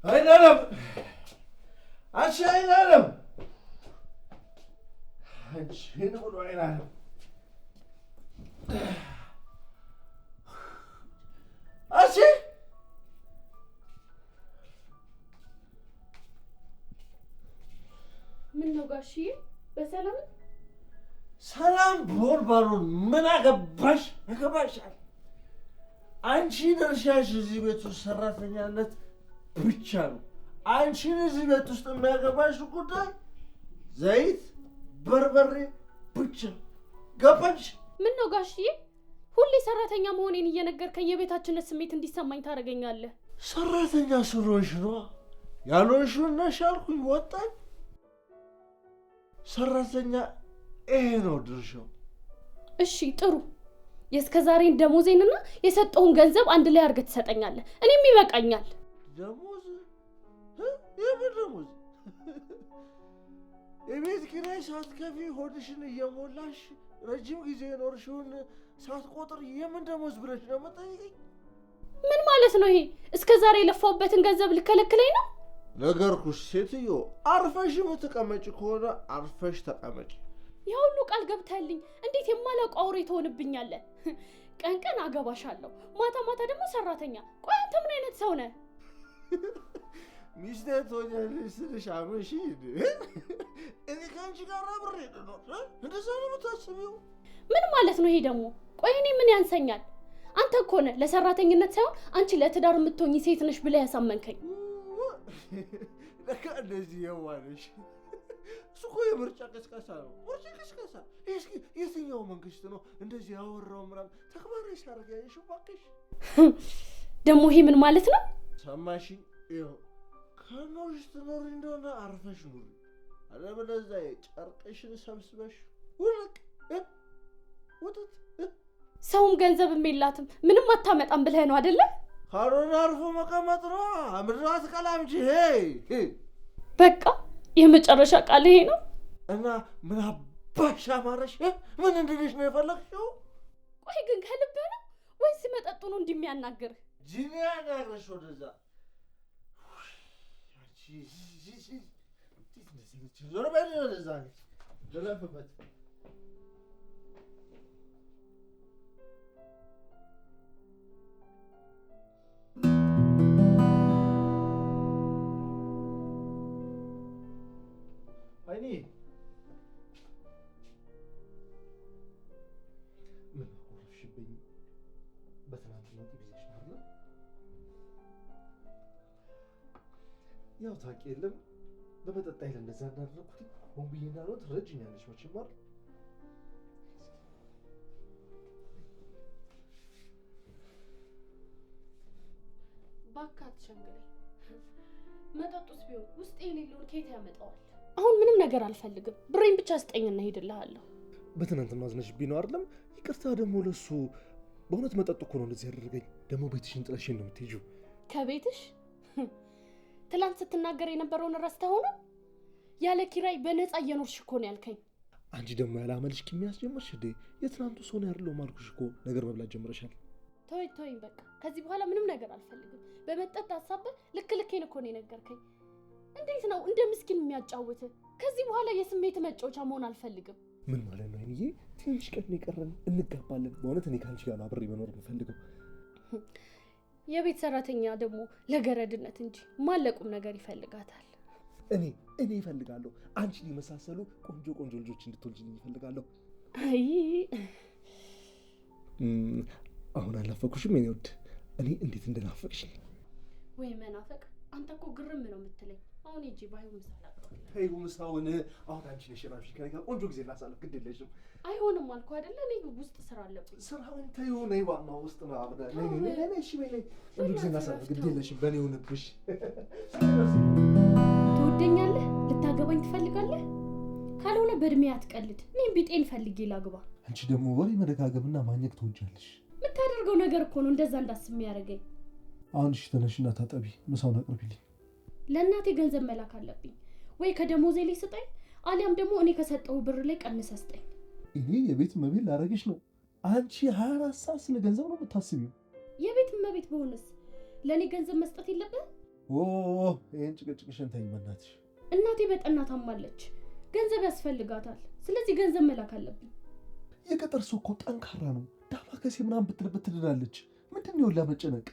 አይናለም አንቺ አይናለም አንቺ ነው አይናለም አንቺ ምን ነው ጋሽዬ በሰላም ሰላም ባልሆን ምን አገባሽ አገባሻል አንቺ ድርሻሽ እዚህ ቤት ውስጥ ሰራተኛነት ብቻ ነው አንቺን እዚህ ቤት ውስጥ የሚያገባሽ ጉዳይ ዘይት በርበሬ ብቻ ገባሽ ምን ነው ጋሽዬ ሁሌ ሰራተኛ መሆኔን እየነገርከኝ የቤታችንን ስሜት እንዲሰማኝ ታደርገኛለህ ሰራተኛ ስለሆንሽ ነው ያልሆንሽውን ነሽ አልኩኝ ወጣኝ ሰራተኛ ይሄ ነው ድርሻው እሺ ጥሩ የእስከዛሬን ደሞዜንና የሰጠውን ገንዘብ አንድ ላይ አድርገህ ትሰጠኛለህ እኔም ይበቃኛል ደሞዝ የምን ደሞዝ የቤት ኪራይ ሳትከፊ ሆድሽን እየሞላሽ ረጅም ጊዜ የኖርሽውን ሳትቆጥር የምን ደሞዝ ብለሽ ነው የምጠይቀኝ ምን ማለት ነው ይሄ እስከዛሬ የለፋውበትን ገንዘብ ልከለክለኝ ነው ነገርኩሽ ሴትዮ አርፈሽ የምትቀመጭ ከሆነ አርፈሽ ተቀመጭ የሁሉ ቃል ገብተህልኝ እንዴት የማላውቀው አውሬ ትሆንብኛለህ ቀን ቀን አገባሻለሁ ማታ ማታ ደግሞ ሰራተኛ ቆይ አንተ ምን አይነት ሰው ነህ ሚስቴ ትሆኛለሽ ስልሽ አመሽ እኔ ከአንቺ ጋር አብሬ ነው እንደዛ ነው የምታስቢው ምን ማለት ነው ይሄ ደግሞ ቆይ እኔ ምን ያንሰኛል አንተ እኮ ነህ ለሰራተኝነት ሳይሆን አንቺ ለትዳር የምትሆኚ ሴት ነሽ ብለህ ያሳመንከኝ ለካ እንደዚህ የዋለሽ እሱ እኮ የምርጫ ቅስቀሳ ነው ምርጫ ቅስቀሳ እስኪ የትኛው መንግስት ነው እንደዚህ ያወራው ምናምን ተግባራዊ ሲያደርግ ያየሽው እባክሽ ደግሞ ይሄ ምን ማለት ነው ሰማሽኝ ይኸው ከኖርሽ ትኖሪ እንደሆነ አርፈሽ ኑሪ አለበለዚያ ጨርቅሽን ሰብስበሽ ውልቅ ወጥት ሰውም ገንዘብም የላትም ምንም አታመጣም ብለህ ነው አይደለ ካልሆነ አርፎ መቀመጥ ነው ምድራት ቀላምጂ በቃ የመጨረሻ ቃል ይሄ ነው እና ምን አባሽ አማረሽ ምን እንድልሽ ነው የፈለግሽው ቆይ ግን ከልብህ ነው ወይስ መጠጡ ነው እንደሚያናግርህ ጂኒያ ናግረሽ ወደዛ ዞር በል ወደዛ ለለፍበት አይኔ ምን አቆረፍሽብኝ በትናንትናው ቢዜሽ ነው ያው ታውቂ የለም በመጠጥ አይደል እንደዛ እንዳደረኩት ወንብዬ እንዳለው ትረጅኛለሽ መቼም አይደል ባካት ሸንግለኝ መጠጡስ ቢሆን ውስጤ የሌለውን ከየት ያመጣዋል አሁን ምንም ነገር አልፈልግም ብሬን ብቻ ስጠኝና ሄድልሃለሁ በትናንትና አዝነሽብኝ ነው አይደለም ይቅርታ ደግሞ ለሱ በእውነት መጠጡ እኮ ነው እንደዚህ ያደረገኝ ደግሞ ቤትሽን ጥለሽኝ ነው የምትሄጂው ከቤትሽ ትላንት ስትናገር የነበረውን ረስተኸው ነው ያለ ኪራይ በነፃ እየኖርሽ እኮ ነው ያልከኝ አንቺ ደግሞ ያላመልሽ ከሚያስጀምርሽ እንዴ የትናንቱ ሰው ነው ያለው ማልኩሽ እኮ ነገር መብላት ጀምረሻል ተወኝ በቃ ከዚህ በኋላ ምንም ነገር አልፈልግም በመጠጥ ሐሳብ ልክልኬን እኮ ነው የነገርከኝ እንዴት ነው እንደ ምስኪን የሚያጫውት ከዚህ በኋላ የስሜት መጫወቻ መሆን አልፈልግም ምን ማለት ነው አይንዬ ትንሽ ቀን ይቀረን እንጋባለን በእውነት እኔ ካንቺ ጋር አብሬ መኖር የምፈልገው የቤት ሰራተኛ ደግሞ ለገረድነት እንጂ ማለቁም ነገር ይፈልጋታል እኔ እፈልጋለሁ አንቺን የመሳሰሉ ቆንጆ ልጆች እንድትወልጂልኝ እፈልጋለሁ አይ አሁን አላፈኩሽም የኔ ወድ እኔ እንዴት እንደናፈቅሽኝ ወይ መናፈቅ አንተ እኮ ግርም ነው የምትለኝ አሁን እጂ ባይሆን ምሳላ ተይው ምሳውን አሁን አንቺ ነሽ ራስሽ ከኔ ጋር ቆንጆ ጊዜ እናሳልፍ ግድ የለሽም አይሆንም አልኩ አይደለ እኔ ውስጥ ስራ አለብኝ ስራውን ተይው ነይ ዋናው ውስጥ ነው አብረ ነይ እሺ በይ ቆንጆ ጊዜ እናሳልፍ ግድ የለሽም በኔ ሆነብሽ ትወደኛለህ ልታገባኝ ትፈልጋለህ ካልሆነ በእድሜ አትቀልድ እኔም ቢጤን ፈልጌ ላግባ አንቺ ደግሞ ወሬ መደጋገብና ማኘክ ትወጃለሽ የምታደርገው ነገር እኮ ነው እንደዛ እንዳስብ የሚያደርገኝ አሁን እሺ ተነሽና ታጠቢ ምሳውን አቅርቢልኝ ለእናቴ ገንዘብ መላክ አለብኝ ወይ ከደሞዜ ላይ ስጠኝ አሊያም ደግሞ እኔ ከሰጠው ብር ላይ ቀንሰህ ስጠኝ እኔ የቤት መቤት ላረግሽ ነው አንቺ 24 ሰዓት ስለ ገንዘብ ነው የምታስቢው የቤት መቤት በሆነስ ለኔ ገንዘብ መስጠት የለብህ ይሄን ጭቅጭቅሽን ተይኝ በእናትሽ። እናቴ በጠና ታማለች፣ ገንዘብ ያስፈልጋታል። ስለዚህ ገንዘብ መላክ አለብኝ። የገጠር ሰው እኮ ጠንካራ ነው። ዳማከሴ ምናምን ብትልበት ትድናለች። ምንድን ነው ለመጨነቅ?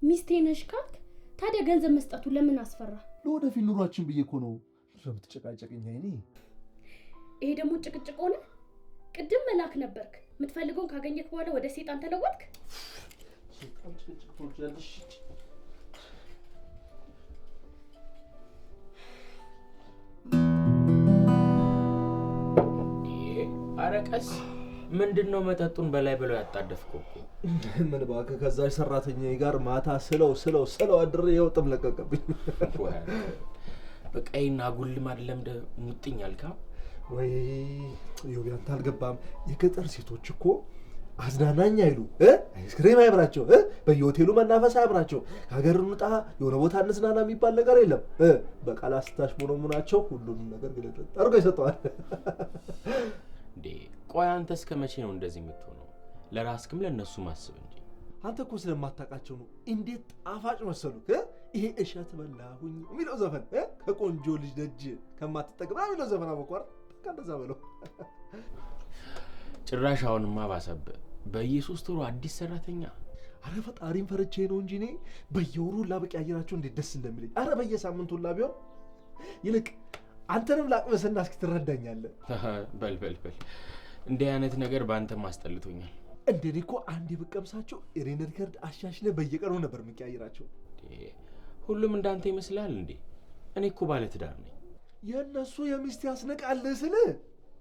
ሚስቴ ነሽ ካልክ ታዲያ ገንዘብ መስጠቱ ለምን አስፈራ? ለወደፊት ኑሯችን ብዬ እኮ ነው ስለምትጨቃጨቅኝ። አይኔ ይሄ ደግሞ ጭቅጭቅ ሆነ። ቅድም መላክ ነበርክ። የምትፈልገውን ካገኘክ በኋላ ወደ ሴጣን ተለወጥክ። ሴጣን ጭቅጭቅ ትወጃለሽ? አረቀስ ምንድነው? መጠጡን በላይ ብለው ያጣደፍከው እኮ። ምን እባክህ ከዛች ሰራተኛዬ ጋር ማታ ስለው አድሬ የውጥም ለቀቀብኝ። በቀይና ጉልም አይደለም ሙጥኝ አልካ ወይ? ይኸው ያንተ አልገባም። የገጠር ሴቶች እኮ አዝናናኝ አይሉ አይስክሬም አይብራቸው፣ በየሆቴሉ መናፈስ አይብራቸው፣ ከሀገር እንውጣ የሆነ ቦታ እንዝናና የሚባል ነገር የለም። በቃል አስታሽ ሞኖሙናቸው ሁሉንም ነገር ግለጥ አድርጎ ይሰጠዋል። እንዴ ቆይ አንተ እስከ መቼ ነው እንደዚህ የምትሆነው? ለራስክም ለነሱ ማስብ እንጂ። አንተ እኮ ስለማታውቃቸው ነው። እንዴት ጣፋጭ መሰሉክ! ይሄ እሸት በላሁኝ የሚለው ዘፈን ከቆንጆ ልጅ ደጅ ከማትጠግባ የሚለው ዘፈን አበቋር። በቃ እንደዛ በለው። ጭራሽ አሁንማ ባሰብ በየሶስት ወሩ አዲስ ሰራተኛ። አረ ፈጣሪን ፈርቼ ነው እንጂ እኔ በየወሩ ላበቀያየራቸው እንዴት ደስ እንደሚለኝ። አረ በየሳምንቱ ቢሆን ይልቅ አንተንም ላቅመስና እስኪ ትረዳኛለህ። በል እንዲህ አይነት ነገር ባንተ ማስጠልቶኛል። እንደኔ እኮ አንዴ ብቀምሳቸው የኔን ሪከርድ አሻሽለ በየቀኑ ነበር የምቀያየራቸው። ሁሉም እንዳንተ ይመስላል እንዴ? እኔ እኮ ባለ ትዳር ነኝ። የእነሱ የሚስት ያስነቃል ስል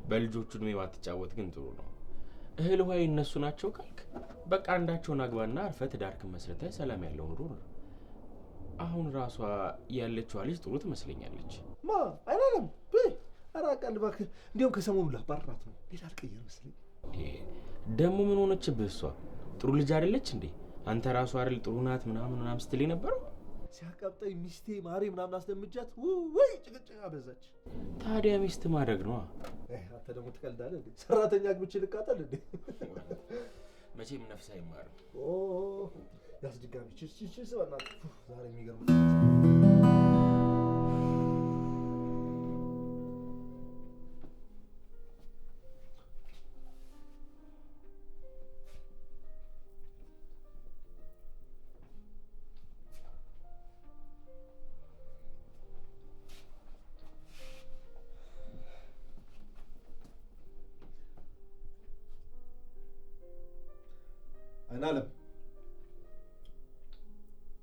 በልጆቹ እድሜ ባትጫወት ግን ጥሩ ነው። እህል ውሃ እነሱ ናቸው ካልክ በቃ አንዳቸውን አግባና አርፈ ትዳርክን መስርተህ ሰላም ያለው ኑሮ ነው። አሁን ራሷ ያለችው ልጅ ጥሩ ትመስለኛለች። ማ አይደለም አራቀል ባክ። እንዲያውም ከሰሞኑ ላባራት ነው። ሌላ አልቀየር መስለኝ። ደሞ ምን ሆነችብህ? እሷ ጥሩ ልጅ አይደለች እንዴ? አንተ ራሱ አይደል ጥሩ ናት ምናምን ስትል ነበር። ሲያቀብጠኝ ሚስቴ ማሬ ምናምን አስደምጃት ወይ ጭቅጭቅ አበዛች። ታዲያ ሚስት ማድረግ ነው። አንተ ደግሞ ትቀልዳለህ እንዴ? ሰራተኛ አግብቼ ልቃጠል እንዴ? መቼም ነፍስ አይማርም። ያስድጋሚ ቺ ሰባናት ዛሬ የሚገርም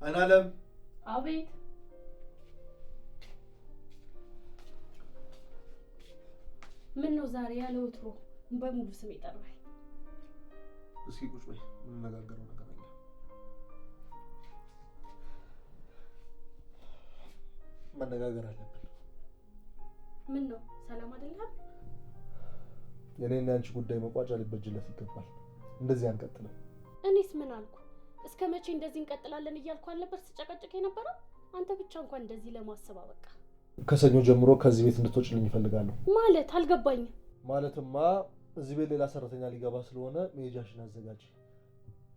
አይናለም። አቤት። ምን ነው ዛሬ ያለ ወትሮ በሙሉ ስም ይጠራል? እስኪ ቁጭ በይ፣ ምን ነገርገረው ነገር አለ። መነጋገር አለብን። ምን ነው ሰላም አይደለም? የኔና አንቺ ጉዳይ መቋጫ ሊበጅለት ይገባል። እንደዚህ አንቀጥልም። እኔስ ምን አልኩ? እስከ መቼ እንደዚህ እንቀጥላለን እያልኩ አልነበር ስጨቀጭቅ የነበረው? አንተ ብቻ እንኳን እንደዚህ ለማሰብ አበቃ። ከሰኞ ጀምሮ ከዚህ ቤት እንድትወጪልኝ እፈልጋለሁ። ማለት አልገባኝም። ማለትማ እዚህ ቤት ሌላ ሰራተኛ ሊገባ ስለሆነ መሄጃሽን አዘጋጅ፣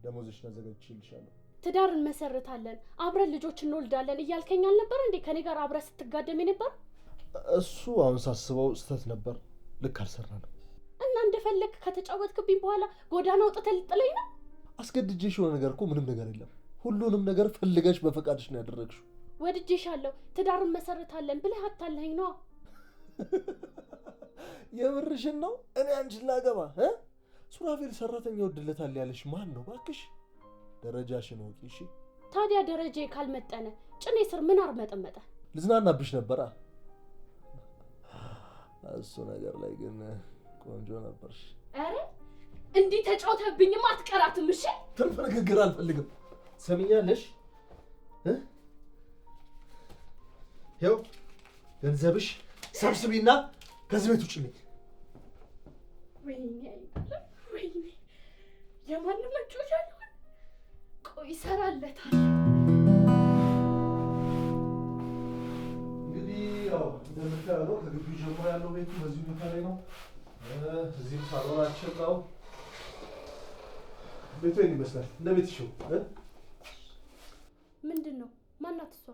ደሞዝሽን አዘጋጅልሻለሁ። ትዳር እንመሰርታለን፣ አብረን ልጆች እንወልዳለን እያልከኝ አልነበር እንዴ? ከኔ ጋር አብረህ ስትጋደም ነበር። እሱ አሁን ሳስበው ስህተት ነበር። ልክ አልሰራንም። እና እንደፈለክ ከተጫወትክብኝ በኋላ ጎዳና አውጥተህ ልጥለኝ ነው? አስገድጄሽ የሆነ ነገር እኮ ምንም ነገር የለም። ሁሉንም ነገር ፈልገሽ በፈቃድሽ ነው ያደረግሽው። ወድጄሻለሁ፣ ትዳርን መሰርታለን ብለህ አታለኸኝ ነው። የምርሽን ነው? እኔ አንቺን ላገባ ሱራፌል ሰራተኛ ወድለታል ያለሽ ማን ነው? እባክሽ ደረጃሽን ወቂ። እሺ ታዲያ ደረጃ ካልመጠነ ጭኔ ስር ምን አርመጠመጠ? ልዝናናብሽ ነበራ። እሱ ነገር ላይ ግን ቆንጆ ነበርሽ። አረ እንዲህ ተጫውተብኝማ አትቀራትም። እሺ ትርፍ ንግግር አልፈልግም። ሰሚኛለሽ? ይኸው ገንዘብሽ ሰብስቢና ከዚህ ቤት ውጭ ነኝ። ወይኔ የማንም መጫወቻ ነው። ቆይ ይሰራለታል። እንግዲህ ያው እንደምታየው ከግቢው ጀምሮ ያለው ቤቱ በዚህ ቦታ ላይ ነው። እዚህም ሳሎናችን ነው። ቤቱ ይመስላል እንደ ቤትሽ። ምንድን ነው? ማናት እሷ?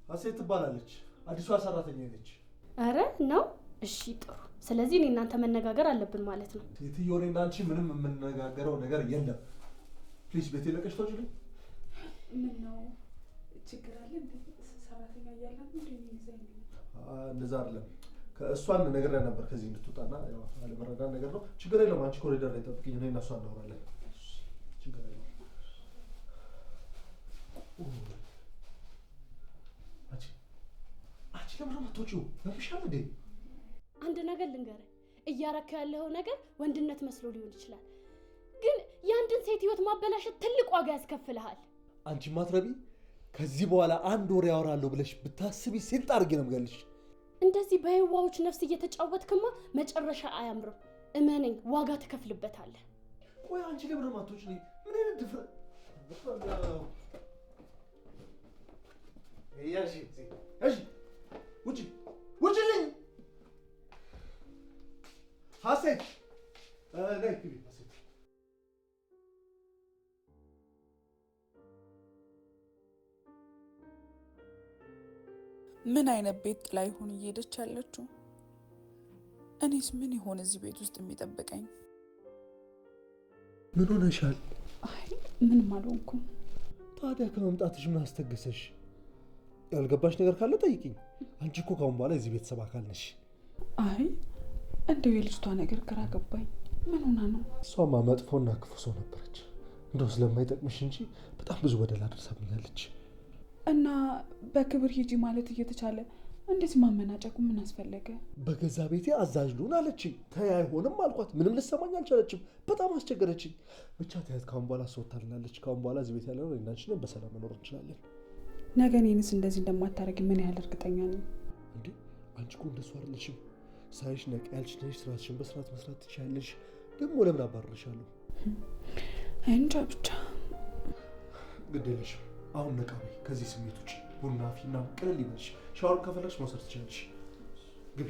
ሀሴት ትባላለች። አዲሷ ሰራተኛ ነች። አረ ነው? እሺ ጥሩ። ስለዚህ እኔ እናንተ መነጋገር አለብን ማለት ነው። ሴትዮ እኔና አንቺ ምንም የምንነጋገረው ነገር የለም። ፕሊዝ ቤቴ ለቀሽ ተውጪልኝ። ምን ነው ችግር አለ እንዴ? ሰራተኛ እያለን እንዴ ነው ይዘኝ? እንደዛ አይደለም። ከእሷን ነግሬያት ነበር ከዚህ እንድትወጣና ያው አለመረዳት ነገር ነው። ችግር የለም። አንቺ ኮሪደር ላይ ጠብቂኝ፣ እኔ እና እሷ እናወራለን። ችግር የለም። አንቺ ለምን ነው የምትወጪው? ለምሻል እንዴ? አንድ ነገር ልንገርህ፣ እያረካ ያለው ነገር ወንድነት መስሎ ሊሆን ይችላል፣ ግን የአንድን ሴት ህይወት ማበላሸት ትልቅ ዋጋ ያስከፍልሃል። አንቺ ማትረቢ፣ ከዚህ በኋላ አንድ ወር ያወራለሁ ብለሽ ብታስቢ ሴት አድርጌ ነው የምገልሽ። እንደዚህ በህዋዎች ነፍስ እየተጫወትክማ መጨረሻ አያምርም። እመነኝ፣ ዋጋ ትከፍልበታለህ። ቆይ አንቺ ለምን ነው የማትወጪው? ምን አይነት ድፍረት! ውጭልኝ! ሀሴት ነይ ግቢ። ሀሴት ምን አይነት ቤት ጥላ ይሆን እየሄደች ያለችው? እኔስ ምን ይሆን እዚህ ቤት ውስጥ የሚጠብቀኝ? ምን ሆነሻል? አይ ምንም አልሆንኩም። ታዲያ ከመምጣትሽ ምን አስተገሰሽ? ያልገባሽ ነገር ካለ ጠይቂኝ። አንቺ እኮ ካሁን በኋላ የዚህ ቤተሰብ አካል ነሽ። አይ እንደው የልጅቷ ነገር ግራ ገባኝ። ምን ሆና ነው? እሷማ መጥፎና ክፉ ሰው ነበረች። እንደው ስለማይጠቅምሽ እንጂ በጣም ብዙ በደል አድርሳብኛለች። እና በክብር ሂጂ ማለት እየተቻለ እንዴት ማመናጨቁ ምን አስፈለገ? በገዛ ቤቴ አዛዥ ልሁን አለችኝ። ተይ አይሆንም አልኳት። ምንም ልሰማኝ አልቻለችም። በጣም አስቸገረችኝ። ብቻ ተያት፣ ካሁን በኋላ አስወታልናለች። ካሁን በኋላ እዚህ ቤት ያለ ነው እኛችን በሰላም መኖር እንችላለን። ነገ እኔንስ እንደዚህ እንደማታረጊ ምን ያህል እርግጠኛ ነኝ? እንዴ አንቺ እኮ እንደሱ አይደለሽም። ሳይሽ ነቅ ያልሽ ነሽ። ስራሽን በስርዓት መስራት ትችያለሽ። ደግሞ ለምን አባርርሻለሁ? እንጃ ብቻ ግድ የለሽም። አሁን ነቃ በይ። ከዚህ ስሜት ውጪ ቡና ፊና ቅልል ይበልሽ። ሻወር ከፈለግሽ መውሰድ ትችላለሽ። ግቢ።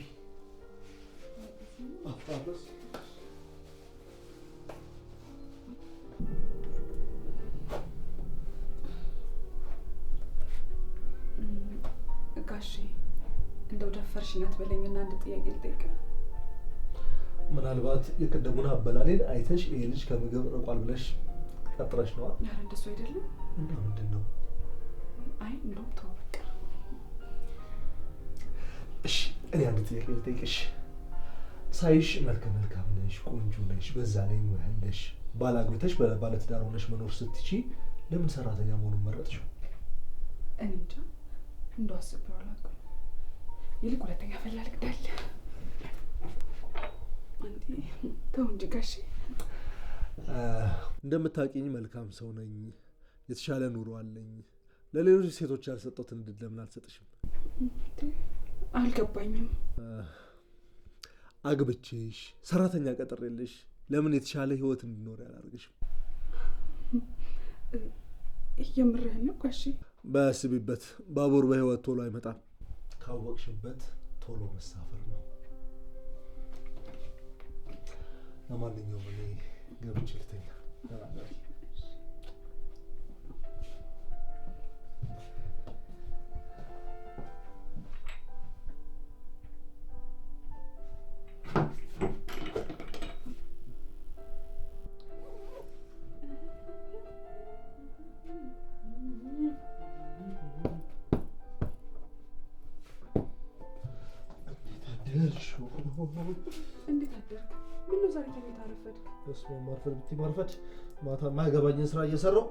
ጋሼ እንደው ደፈርሽኝ አትበለኝና አንድ ጥያቄ ልጠይቅ። ምናልባት የቀደሙን አበላሌን አይተሽ ይሄ ልጅ ከምግብ ርቋል ብለሽ ቀጥረሽ ነዋ? ኧረ እንደሱ አይደለም። እና ምንድን ነው? አይ እንደውም ተው በቃ። እሺ እኔ አንድ ጥያቄ ልጠይቅሽ። ሳይሽ መልከ መልካም ነሽ፣ ቆንጆ ነሽ፣ በዛ ላይ ሙያ ያለሽ፣ ባላግብተሽ ባለትዳር ሆነሽ መኖር ስትቺ ለምን ሰራተኛ መሆኑን መረጥሽው? እኔ እንጃ እንደው አስቤው አላውቅም። ይልቅ ሁለተኛ ፈላልግ ዳለ አንዴ ተው እንጂ ጋሼ። እንደምታውቂኝ መልካም ሰው ነኝ። የተሻለ ኑሮ አለኝ። ለሌሎች ሴቶች ያልሰጠሁትን እድል ለምን አልሰጥሽም? አልገባኝም። አግብቼሽ ሰራተኛ ቀጥሬልሽ ለምን የተሻለ ህይወት እንዲኖር ያላርግሽም? የምርህን ነው ጋሼ? በስቢበት። ባቡር በህይወት ቶሎ አይመጣም። ካወቅሽበት ቶሎ መሳፈር ነው። ለማንኛውም እኔ ገብቼ ልተኛ። እንዴት አደርክ? ምነው ዛሬ ከቤት አረፈድክ? በስመ አብ። ማርፈድ ብትይ ማርፈድ። ማታ የማይገባኝን ስራ እየሰራሁ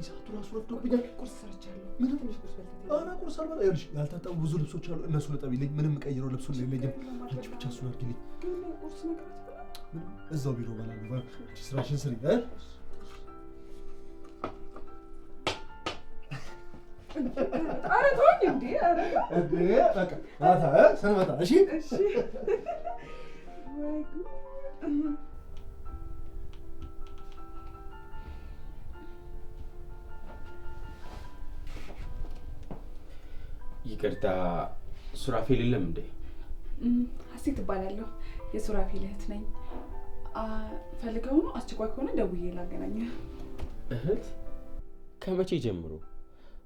ሰዓቱ ራሱ ረፍዶብኛል። ቁርስ ሰርቻለሁ። ምንም ትንሽ ቁርስ በልተህ? ኧረ ቁርስ አልበላ። ይኸውልሽ ያልታጠቡ ብዙ ልብሶች አሉ፣ እነሱን እጠቢልኝ። ምንም ቀይረው ልብሱን የለኝም። አንቺ ብቻ እሱን አድርጊልኝ። ቁርስ ነገር አትበላም? ምንም እዛው ቢሮ እበላለሁ። አንቺ ስራሽን ስሪ። ኧረ ተወኝ እንዴ! እንዴ በቃ ማታ ስንመጣ እሺ። እሺ ወይ ጉድ! ይቅርታ ሱራፌል የለም እንዴ? ሀሴት እባላለሁ። የሱራፌል እህት ነኝ። ፈልገው ነው? አስቸኳይ ከሆነ ደውዬ ላገናኘህ። እህት? ከመቼ ጀምሮ?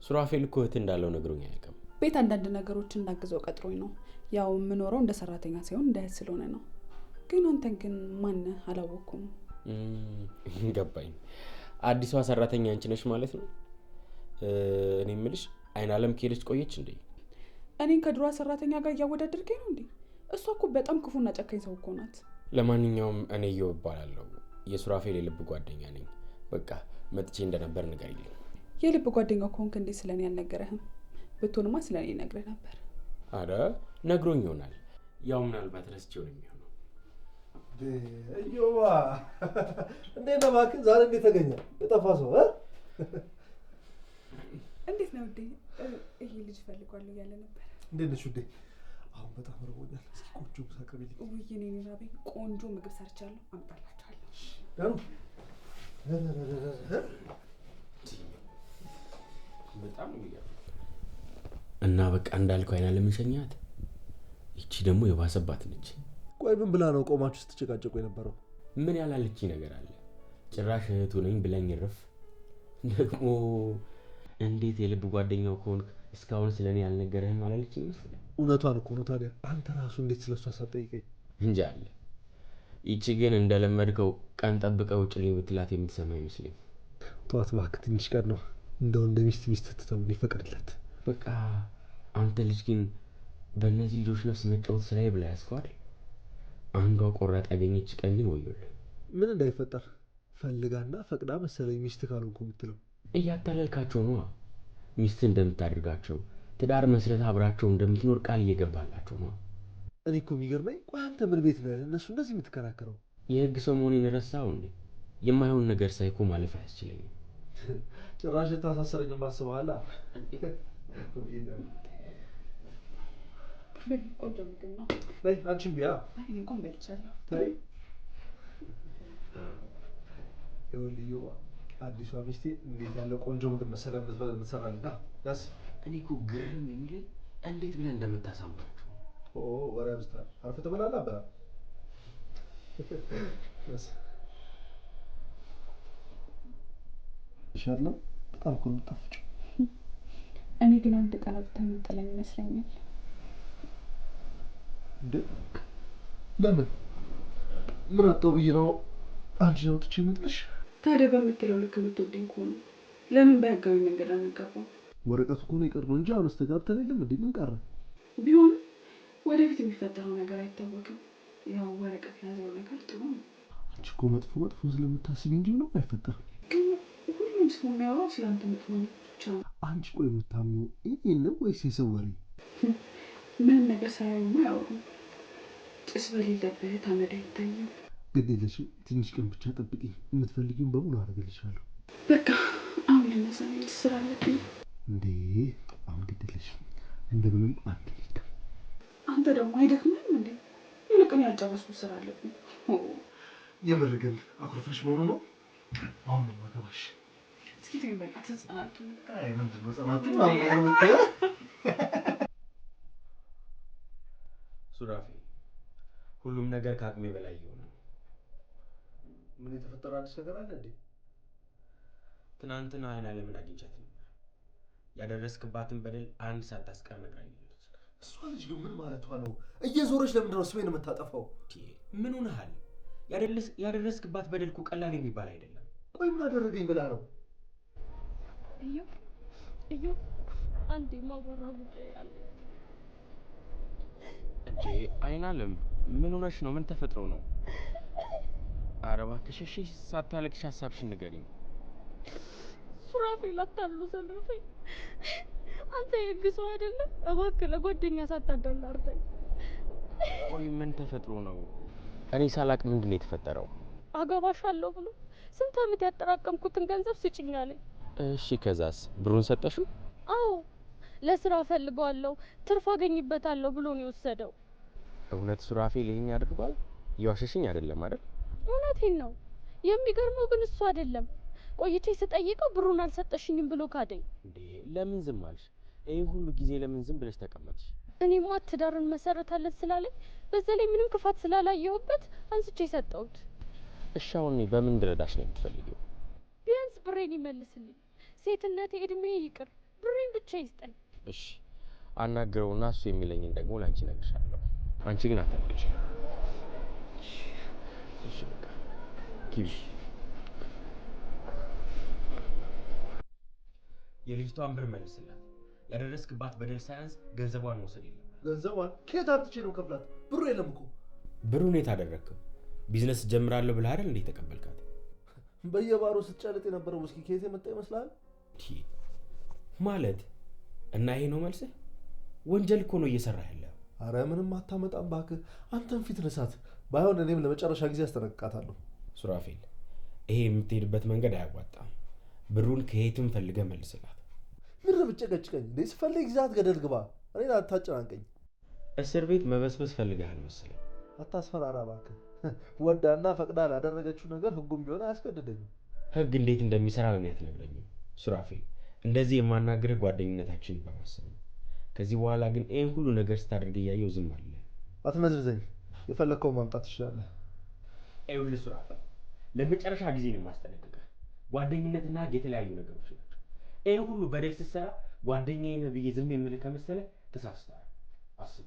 ሱራፌል እኮ እህት እንዳለው ነግሮኝ አያውቅም። ቤት አንዳንድ ነገሮችን እንዳግዘው ቀጥሮኝ ነው። ያው የምኖረው እንደ ሰራተኛ ሳይሆን እንደ እህት ስለሆነ ነው። ግን አንተን ግን ማነህ አላወቅኩም። ገባኝ። አዲሷ ሰራተኛ አንቺ ነሽ ማለት ነው? እኔ የምልሽ አይን አለም ከሄደች ቆየች እንዴ? እኔን ከድሯ ሰራተኛ ጋር እያወዳደርከኝ ነው እንዴ? እሷ እኮ በጣም ክፉና ጨካኝ ሰው እኮ ናት። ለማንኛውም እኔ እየው እባላለሁ። የሱራፌል የልብ ጓደኛ ነኝ። በቃ መጥቼ እንደነበር ንገሪልኝ። የልብ ጓደኛው ከሆንክ እንዴት ስለኔ አልነገረህም? ብትሆንማ ስለኔ ነግረህ ነበር። አረ ነግሮኝ ይሆናል። ያው ምናልባት ረስቼው ነው የሚሆነው። እዮባ እንዴት ነው እባክህ? ዛሬ እንዴት ተገኘ? የጠፋ ሰው እንዴት ነው ውዴ? ይሄ ልጅ ፈልጓለሁ እያለ ነበር። እንዴት ነሽ ውዴ? አሁን በጣም ርቦኛል። እስኪ ቆንጆ ምሳ ቅርቢልኝ። ውይ እኔ ራበኝ። ቆንጆ ምግብ ሰርቻለሁ፣ አምጣላችኋለሁ። ደሩ በጣም የሚገርም እና በቃ እንዳልከው አይና ለምንሸኛት። ይቺ ደግሞ የባሰባት ነች። ቆይ ምን ብላ ነው ቆማችሁ ስትጨቃጨቁ የነበረው? ምን ያላለች ነገር አለ? ጭራሽ እህቱ ነኝ ብለኝ ረፍ። ደግሞ እንዴት የልብ ጓደኛው ከሆንክ እስካሁን ስለኔ ያልነገረህም አላለችኝ መሰለኝ። እውነቷን እኮ ነው። ታዲያ አንተ ራሱ እንዴት ስለሷ ሳትጠይቀኝ? እንጃ አለ። ይቺ ግን እንደለመድከው ቀን ጠብቀው ውጭ ላይ ብትላት የምትሰማ አይመስልም። ተዋት እባክህ፣ ትንሽ ቀን ነው። እንደው እንደ ሚስት ትተውን ይፈቅድለት። በቃ አንተ ልጅ ግን በእነዚህ ልጆች ነፍስ መጫወት ስራዬ ብላ ያስከዋል። አንዷ ቆራጥ ያገኘች ቀን ግን ወዮልህ። ምን እንዳይፈጠር ፈልጋና ፈቅዳ መሰለኝ ሚስት ካልሆንኩ የምትለው። እያታለልካቸው ነዋ። ሚስት እንደምታደርጋቸው ትዳር መስረት አብራቸው እንደምትኖር ቃል እየገባላቸው ነው። እኔ እኮ የሚገርመኝ ቆይ አንተ ምን ቤት ነህ እነሱ እንደዚህ የምትከራከረው? የህግ ሰው መሆኔን ረሳኸው እንዴ? የማይሆን ነገር ሳይኮ ማለፍ አያስችለኝም። ጭራሽ ታሳሰረኝ ማስበኋላ። ቆንጆ ምግብ ነው። አንቺም ቢያ እኔ እንኳን በልቻለሁ። ይኸውልህ አዲሷ ሚስቴ እንዴት ያለ ቆንጆ ምግብ መሰለህ የምትሰራልኝ። ያስ እኔ እኮ ግርም የሚለኝ እንዴት ብለህ እንደምታሳምናቸው። ወሬ አብዝተሃል። አርፈህ ትበላለህ። አበላ ይሻላል። በጣም እኮ ነው የምጣፍጭው። እኔ ግን አንድ ቀን አውጥተህ የምጥለኝ ይመስለኛል። እንዴ ለምን? ምን አጣው ብዬ ነው አንቺ ነው ጥቼ የምጥልሽ? ታዲያ በምትለው ልክ የምትወደኝ ከሆነ ለምን በህጋዊ መንገድ አንጋባም? ወረቀቱ እኮ ነው የቀረው እንጂ አሁን ተጋብተን የለም እንዴ? ምን ቀረ? ቢሆን ወደፊት የሚፈጠረው ነገር አይታወቅም። ያው ወረቀት የያዘው ነገር ጥሩ ነው። አንቺ እኮ መጥፎ ስለምታስቢ እንጂ ነው አይፈጠርም። ግን ሁሉም ሰው የሚያወራው ስለአንተ መጥፎ ብቻ ነው። አንቺ ቆይ የምታምኚው ይሄን ነው ወይስ የሰው ወሬ? ምንም ነገር ሳያዩማ አያወሩም። ጭስ በሌለበት ታመዳ አይታይም። ግድ የለሽም፣ ትንሽ ቀን ብቻ ጠብቂኝ። የምትፈልጊውን በሙሉ አደርግልሻለሁ። በቃ አሁን ልነሳ ነው፣ ስራ አለብኝ። እንዴ አሁን ግድ የለሽም፣ እንደምንም አንድ ልጅ። አንተ ደግሞ አይደክምህም እንዴ? ይልቅን ያልጨረስኩት ስራ አለብኝ። የምር ግን አኩርፈሽ መሆኑ ነው። አሁን ነው ማገባሽ። እስኪ ተይኝ በቃ ተጽናቱ። አይ ምንድን ነው ጸናቱ? ሱራፌ፣ ሁሉም ነገር ከአቅሜ በላይ ይሆናል። ምን የተፈጠረ አዲስ ነገር አለ እንዴ? ትናንትና አይና ለምን አግኝቻት ነበር። ያደረስክባትን በደል አንድ ሳታስቀር ነግራኛለች። እሷ ልጅ ግን ምን ማለቷ ነው? እየዞረች ለምንድን ነው ስሜን የምታጠፋው? ምን ሆነሃል? ያደረስክባት በደል እኮ ቀላል የሚባል አይደለም። ቆይ ምን አደረገኝ ብላ ነው? እዩ አንዴ ማወራ ጉዳይ አለ። እንዴ አይናለም፣ ምን ሆነሽ ነው? ምን ተፈጥሮ ነው? ኧረ እባክሽ እሺ፣ ሳታለቅሽ ሀሳብሽን ንገሪኝ። ሱራፌል አታሉ ሰለፈኝ። አንተ የህግ ሰው አይደለም? እባክህ ለጓደኛ ሳታዳላ አርደኝ። ቆይ ምን ተፈጥሮ ነው? እኔ ሳላቅ ምንድን ነው የተፈጠረው? አገባሻለሁ ብሎ ስንት ዓመት ያጠራቀምኩትን ገንዘብ ስጭኝ አለኝ። እሺ ከዛስ? ብሩን ሰጠሽው? አዎ ለስራ ፈልገዋለሁ፣ ትርፍ አገኝበታለሁ ብሎ ነው የወሰደው። እውነት ሱራፌል ይሄን ያደርጋል? እየዋሸሽኝ አይደለም አይደል? እውነቴን ነው። የሚገርመው ግን እሱ አይደለም። ቆይቼ ስጠይቀው ብሩን አልሰጠሽኝም ብሎ ካደኝ። እንዴ ለምን ዝም አልሽ? ይሄን ሁሉ ጊዜ ለምን ዝም ብለሽ ተቀመጥሽ? እኔማ ትዳርን መሰረታለን ስላለኝ በዛ ላይ ምንም ክፋት ስላላየሁበት አንስቼ ሰጠሁት። እሺ አሁን እኔ በምን እንድረዳሽ ነው የምትፈልጊው? ቢያንስ ብሬን ይመልስልኝ። ሴትነቴ እድሜ ይቅር፣ ብሬን ብቻ ይስጠኝ። እሺ አናግረውና እሱ የሚለኝን ደግሞ ላንቺ እነግርሻለሁ። አንቺ ግን አታውቂሽ። እሺ በቃ ኪቢ የልጅቷን ብር መልስላት። ያደረስክባት በደል ሳያንስ ገንዘቧን መውሰድ የለም። ገንዘቧን ከየት አምጥቼ ነው ከፍላት? ብሩ የለም እኮ። ብሩን የት አደረግከው? ቢዝነስ ጀምራለሁ ብለህ አይደል እንዴ ተቀበልካት? በየባሩ ስትጨልጥ የነበረው ውስኪ ከየት የመጣ ይመስላል? ማለት እና ይሄ ነው መልስህ? ወንጀል እኮ ነው እየሰራህ ያለው። አረ ምንም አታመጣም እባክህ። አንተም ፊት ነሳት። ባይሆን እኔም ለመጨረሻ ጊዜ አስጠነቅቃታለሁ። ሱራፌል፣ ይሄ የምትሄድበት መንገድ አያዋጣም። ብሩን ከየትም ፈልገህ መልስላት። ምን ብጨቀጭቀኝ እንዴ? ስፈልግ ግዛት ገደል ግባ። እኔን አታጨናንቀኝ። እስር ቤት መበስበስ ፈልገሃል መሰለኝ። አታስፈራራ እባክህ። ወዳና ፈቅዳ ላደረገችው ነገር ህጉም ቢሆን አያስገድደኝም። ህግ እንዴት እንደሚሰራ ለኔ አትነግረኝም? ሱራፌል፣ እንደዚህ የማናግርህ ጓደኝነታችንን በማሰብ ነው። ከዚህ በኋላ ግን ይሄን ሁሉ ነገር ስታደርግ እያየሁ ዝም አለ። አትመዝርዘኝ። የፈለግከው ማምጣት ትችላለህ። ይኸውልህ ሱራፌል፣ ለመጨረሻ ጊዜ ነው የማስጠነቅቅህ። ጓደኝነትና ህግ የተለያዩ ነገሮች ናቸው። ይሄን ሁሉ በደል ስትሰራ ጓደኛዬ ነህ ብዬ ዝም የምልህ ከመሰለህ ተሳስተሃል። አስብ።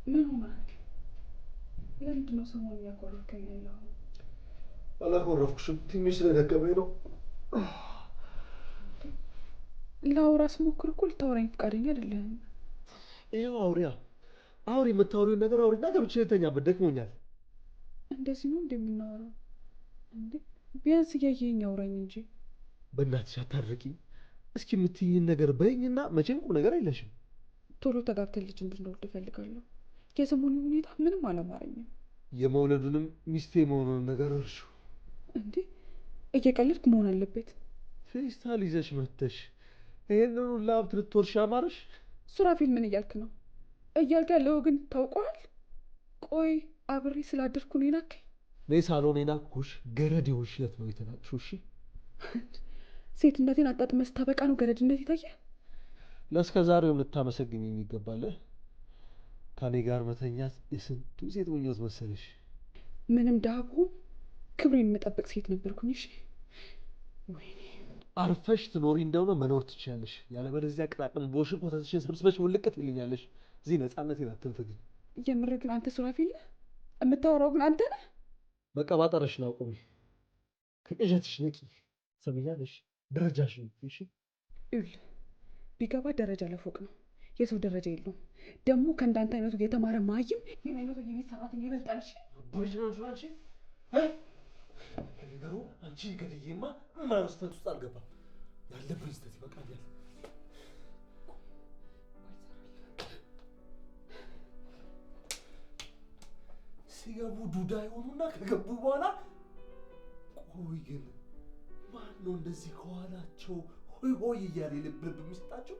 ምን ሆነህ? ለምንድን ነው ሰሞኑን እያኮረፍከኝ ያለኸው? አላኮረፍኩሽም። ትንሽ ስለደከመኝ ነው። ላውራ ስሞክር እኮ ልታወራኝ ፈቃደኛ አይደለህም። ይኸው አውሪ የምታወሪውን ነገር አውሪና ገብቼ ልተኛበት። ደክሞኛል። እንደዚህ ነው እንደምናወራው? እንዴ ቢያንስ እያየኸኝ አውራኝ እንጂ። በእናትሽ አታድርቂኝ። እስኪ የምትይኝን ነገር በይኝና መቼም ቁም ነገር አይለሽም። ቶሎ ተጋብተን ልጅ እንድንወልድ እፈልጋለሁ። የሰሞኑ ሁኔታ ምንም አላማረኝም። የመውለዱንም ሚስቴ መሆኑን ነገር እርሹ። እንዴ እየቀለድክ መሆን አለበት። ፌስታል ይዘሽ መተሽ ይሄንን ሁሉ ሀብት ልትወርሺ አማረሽ? ሱራፌል ምን እያልክ ነው? እያልክ ያለው ግን ታውቀዋል። ቆይ አብሬ ስላደርኩ ነው የናከኝ? እኔ ሳሎን የናኩሽ ገረድ የሆንሽለት ነው የተናቅሽው። እሺ ሴትነቴን አጣጥመህ ስታበቃ ነው ገረድነት የታየ? ለእስከ ዛሬውም ልታመሰግኝ የሚገባለ ከኔ ጋር መተኛት የስንቱ ሴት ምኞት መሰለሽ። ምንም ድሀ ብሆን ክብሬን የምጠብቅ ሴት ነበርኩኝ። እሺ ወይኔ አርፈሽ ትኖሪ እንደሆነ መኖር ትችያለሽ። ያለበለዚያ ቅራቅም ቦሽን ኮተትሽን ሰብስበሽ ውልቀት ይልኛለሽ። እዚህ ነፃነቴን አትንፈግኝ። የምር ግን አንተ ሱራፌል ነህ? የምታወራው ግን አንተ ነህ? መቀባጠርሽን አቁሚ። ከቅዠትሽ ነቂ። ሰምኛለሽ? ደረጃሽን እሺ። ይኸውልህ ቢገባ ደረጃ ለፎቅ ነው። የሰው ደረጃ የለውም። ደግሞ ከእንዳንተ አይነቱ የተማረ ማይም ይህን አይነቱ የቤት ሰራተኛ ይበልጣል። እሺ ነገሩ አንቺ ገድዬማ ማስተት ውስጥ አልገባም። ያለብኝ ስተት ይበቃኛል። ሲገቡ ዱዳ የሆኑና ከገቡ በኋላ ቆይ ግን ማን ነው እንደዚህ ከኋላቸው ሆይ ሆይ እያለ ልብ ልብ የሚሰጣቸው?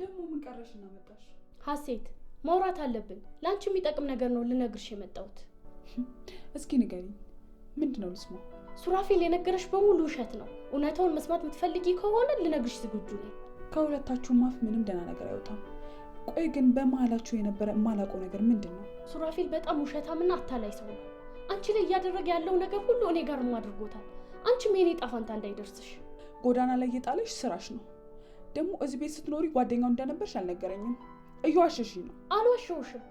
ደግሞ ምን ቀረሽ እና መጣሽ? ሀሴት ማውራት አለብን። ለአንቺ የሚጠቅም ነገር ነው ልነግርሽ የመጣሁት። እስኪ ንገሪኝ፣ ምንድን ነው ልስማው? ሱራፌል የነገረሽ በሙሉ ውሸት ነው። እውነታውን መስማት የምትፈልጊ ከሆነ ልነግርሽ ዝግጁ ነኝ። ከሁለታችሁም አፍ ምንም ደህና ነገር አይወጣም። ቆይ ግን በመሀላችሁ የነበረ የማላውቀው ነገር ምንድን ነው? ሱራፌል በጣም ውሸታምና አታላይ ሰው ነው። አንቺ ላይ እያደረገ ያለው ነገር ሁሉ እኔ ጋርም አድርጎታል። አንቺም የኔ ጣፋንታ እንዳይደርስሽ። ጎዳና ላይ የጣለሽ ስራሽ ነው። ደግሞ እዚህ ቤት ስትኖሪ ጓደኛው እንደነበርሽ አልነገረኝም። እየዋሸሽኝ ነው። አልዋሸሁሽም።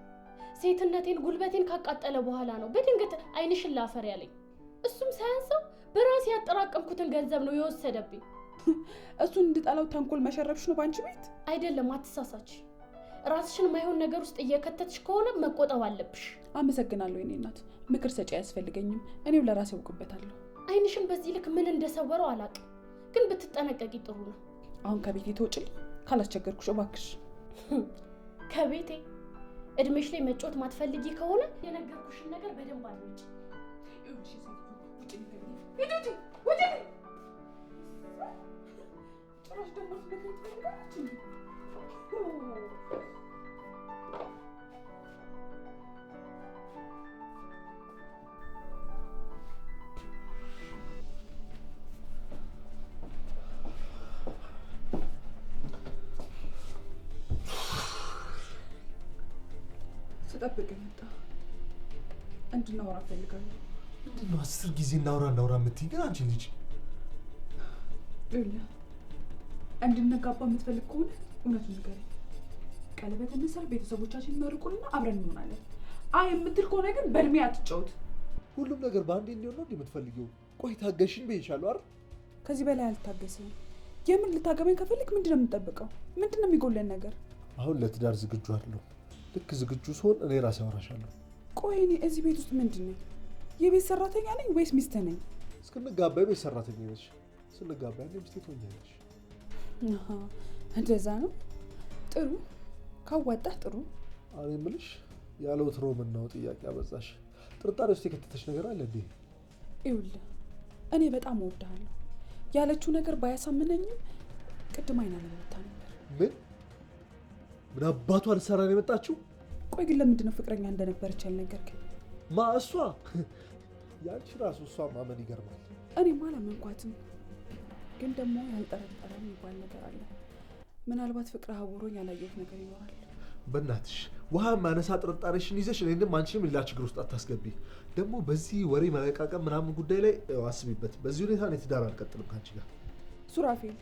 ሴትነቴን ጉልበቴን ካቃጠለ በኋላ ነው በድንገት ዓይንሽን ላፈር ያለኝ። እሱም ሳያንሰው በራሴ ያጠራቀምኩትን ገንዘብ ነው የወሰደብኝ። እሱን እንድጠላው ተንኮል መሸረብሽ ነው በአንቺ ቤት? አይደለም፣ አትሳሳች። ራስሽን የማይሆን ነገር ውስጥ እየከተትሽ ከሆነ መቆጠብ አለብሽ። አመሰግናለሁ የኔ እናት። ምክር ሰጪ አያስፈልገኝም። እኔው ለራሴ አውቅበታለሁ። ዓይንሽን በዚህ ልክ ምን እንደሰወረው አላውቅም፣ ግን ብትጠነቀቂ ጥሩ ነው። አሁን ከቤቴ ትወጪልኝ? ካላስቸገርኩሽ እባክሽ። ከቤቴ እድሜሽ ላይ መጮት ማትፈልጊ ከሆነ የነገርኩሽን ነገር በደንብ አድርጊ። ስጠብቅ መጣ። እንድናወራ እፈልጋለሁ። ምንድን ነው 10 ጊዜ እናውራ የምትይኝ ግን አንቺ ልጅ? ይኸውልህ እንድንጋባ የምትፈልግ ከሆነ እውነቱን ንገረኝ። ቀለበት እንስራ፣ ቤተሰቦቻችን ይመርቁንና አብረን እንሆናለን። አይ የምትል ከሆነ ግን በእድሜ አትጫወት። ሁሉም ነገር በአንዴ እንዲሆን ነው የምትፈልጊው? ቆይ ታገሽኝ ብዬሻለሁ አይደል? ከዚህ በላይ አልታገስም። የምን ልታገባኝ ከፈልክ ምንድን ነው የምንጠብቀው? ምንድን ነው የሚጎለን ነገር? አሁን ለትዳር ዝግጁ አይደለሁ። ልክ ዝግጁ ስሆን እኔ ራሴ አወራሻለሁ። ቆይ እኔ እዚህ ቤት ውስጥ ምንድን ነኝ? የቤት ሰራተኛ ነኝ ወይስ ሚስት ነኝ? እስክንጋባ የቤት ሰራተኛ ነሽ፣ ስንጋባ ያኔ ሚስቴ ትሆኛለሽ። እንደዛ ነው። ጥሩ ካዋጣህ ጥሩ። እኔ የምልሽ ያለ ወትሮ ምነው ጥያቄ አበዛሽ? ጥርጣሬ ውስጥ የከተተሽ ነገር አለ እንዴ? ይኸውልህ እኔ በጣም እወድሃለሁ። ያለችው ነገር ባያሳምነኝም ቅድም አይና ለመታ ነበር። ምን አባቷ ልትሰራ ነው የመጣችው? ቆይ ግን ለምንድን ነው ፍቅረኛ እንደነበረች ያልነገርከኝ? እሷ ያንቺ ራሱ እሷ ማመን ይገርማል። እኔማ አላመንኳትም፣ ግን ደግሞ ያልጠረጠረ የሚባል ነገር አለ። ምናልባት ፍቅር አውሮኝ ያላየሁት ነገር ይኖራል። በእናትሽ ውሃ ማነሳ ጥርጣሬሽን ይዘሽ እኔንም አንቺንም ሌላ ችግር ውስጥ አታስገቢ። ደግሞ በዚህ ወሬ መለቃቀም ምናምን ጉዳይ ላይ አስቢበት። በዚህ ሁኔታ እኔ ትዳር አልቀጥልም ካንቺ ጋር። ሱራፌል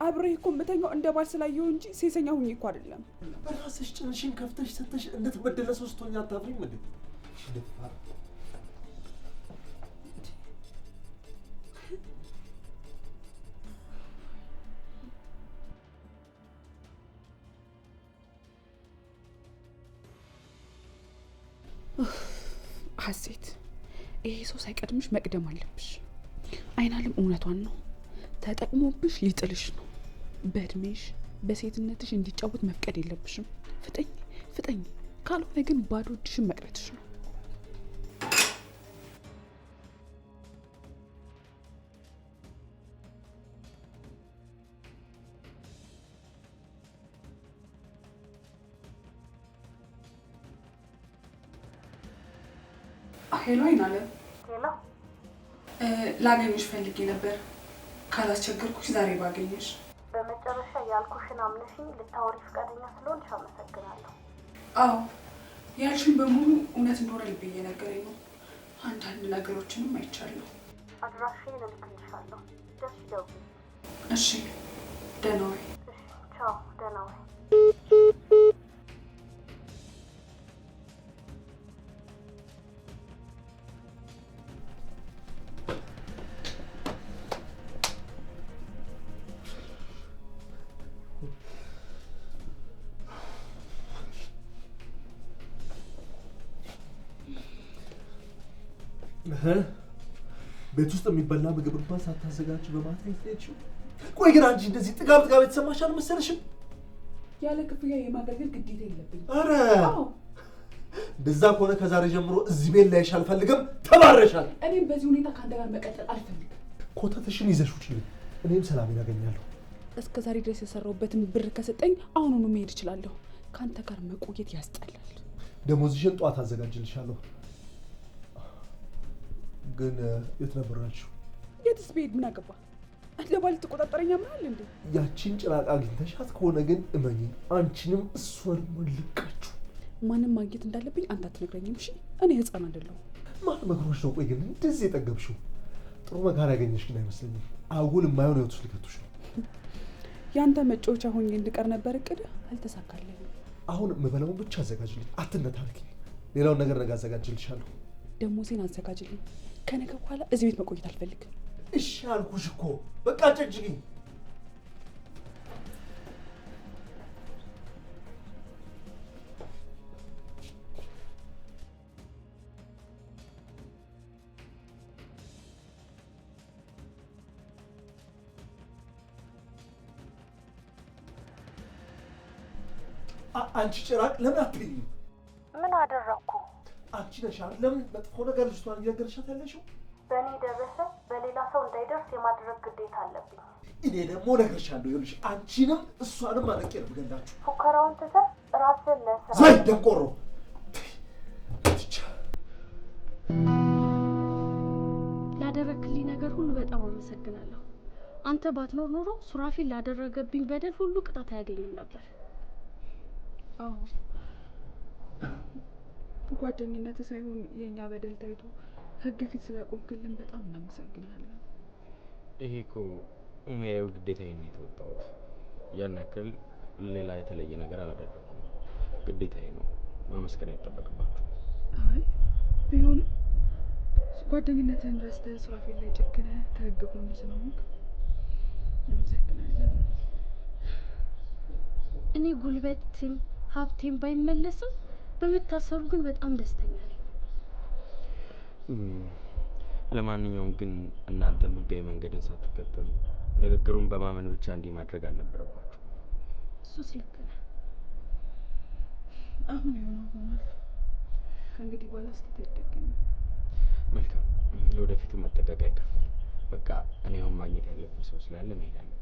አብሬ እኮ የምተኛው እንደ ባል ስላየሁ እንጂ ሴሰኛ ሁኝ እኮ አይደለም። በራስሽ ጭንሽን ከፍተሽ ሰተሽ እንደተበደለ ሰው ስትሆኝ አታፍሪም እንዴ? ሀሴት ይሄ ሰው ሳይቀድምሽ መቅደም አለብሽ። አይናለም እውነቷን ነው። ተጠቅሞብሽ ሊጥልሽ ነው። በእድሜሽ በሴትነትሽ እንዲጫወት መፍቀድ የለብሽም። ፍጠኝ ፍጠኝ፣ ካልሆነ ግን ባዶ እጅሽን መቅረትሽ ነው። ሄሎ አይናለም። ሄሎ ላገኝሽ ፈልጌ ነበር። ካላስቸገርኩሽ ዛሬ ባገኝሽ። በመጨረሻ ያልኩሽን አምነሽኝ ልታወሪ ፈቃደኛ ስለሆንሽ አመሰግናለሁ። አዎ ያልሽን በሙሉ እውነት እንደሆነ ልቤ እየነገረኝ ነው። አንዳንድ ነገሮችንም አይቻለሁ። አድራሻዬን እልክልሻለሁ። ደስ ይደውይ። እሺ ደህና ዋይ። እሺ ቻው፣ ደህና ዋይ። ቤት ውስጥ የሚበላ ምግብ እንኳን ሳታዘጋጅ በማታ የትሄድሽው? ቆይ ግን አንቺ እንደዚህ ጥጋብ የተሰማሽ አልመሰለሽም? ያለ ክፍያ የማገልገል ግዴታ የለብኝም። አረ እንደዛ ከሆነ ከዛሬ ጀምሮ እዚህ ቤት ላይሽ አልፈልግም። ተባረሻል። እኔም በዚህ ሁኔታ ከአንተ ጋር መቀጠል አልፈልግም። ኮተትሽን ይዘሽ ውጪ። እኔም ሰላሜን አገኛለሁ። እስከ ዛሬ ድረስ የሰራሁበትን ብር ከሰጠኝ አሁኑኑ መሄድ እችላለሁ። ከአንተ ጋር መቆየት ያስጠላል። ደሞዝሽን ጠዋት አዘጋጅልሻለሁ። ግን የት ነበራችሁ? የትስ ብሄድ ምን አገባ? እንደ ባል ትቆጣጠረኛ ምናል እንዴ? ያቺን ጭራቅ አግኝተሻት ከሆነ ግን እመኚ፣ አንቺንም እሷንም ልቃችሁ። ማንም ማግኘት እንዳለብኝ አንተ አትነግረኝም። እሺ እኔ ህፃን አይደለሁም። ማን መክሮሽ ነው? ቆይ ግን እንደዚህ የጠገብሽው? ጥሩ መካሪ ያገኘሽ ግን አይመስለኝም። አጉል የማይሆን ህይወት ውስጥ ሊከቱሽ ነው። ያንተ መጫወቻ ሆኜ እንድቀር ነበር እቅድ፣ አልተሳካልኝም። አሁን የምበላውን ብቻ አዘጋጅልኝ፣ አትነታርኪ። ሌላውን ነገር ነገ አዘጋጅልሻለሁ። ደሞዜን አዘጋጅልኝ። ከነገ በኋላ እዚህ ቤት መቆየት አልፈልግም። እሺ አልኩሽ እኮ በቃ ጨጭግኝ። አንቺ ጭራቅ ለምን አትይኝ? አደረግኩ? አንቺ ነሽ አይደለም መጥፎ ነገር ልጅቷን እየነገርሻት ያለሽው? በእኔ ደረሰ በሌላ ሰው እንዳይደርስ የማድረግ ግዴታ አለብኝ። እኔ ደግሞ እነግርሻለሁ፣ ይኸውልሽ አንቺንም እሷንም አለቄ ነው የምገላችሁ። ፉከራውን ትተህ ራስህን ለስራ ዘይ ደንቆሮ። ላደረግልኝ ነገር ሁሉ በጣም አመሰግናለሁ። አንተ ባትኖር ኖሮ ሱራፊል ላደረገብኝ በደል ሁሉ ቅጣት አያገኝም ነበር። አዎ ጓደኝነት ሳይሆን የእኛ በደል ታይቶ ህግ ፊት ስለቆምክልን በጣም እናመሰግናለን። ይሄ እኮ የሚያየው ግዴታዬን ነው የተወጣሁት። ያን ያክል ሌላ የተለየ ነገር አላደረኩም። ግዴታዬ ነው፣ ማመስገን አይጠበቅባችሁ። አይ ቢሆንም ጓደኝነትን ረስተህ ሱራፌል ላይ ጨክነህ ከህግ ጎን ስለሆንክ እናመሰግናለን። እኔ ጉልበቴም ሀብቴም ባይመለስም በመታሰሩ ግን በጣም ደስተኛ ነኝ። ለማንኛውም ግን እናንተ ህጋዊ መንገድን ሳትከተሉ ንግግሩን በማመን ብቻ እንዲህ ማድረግ አልነበረባችሁ። እሱስ ልክ ነህ። አሁን የሆነው ሆኗል። ከእንግዲህ በኋላ ስህተት አይደገምም። መልካም፣ ለወደፊቱ መጠንቀቅ አይቀርም። በቃ እኔ አሁን ማግኘት ያለብኝ ሰው ስላለ መሄድ አለብኝ።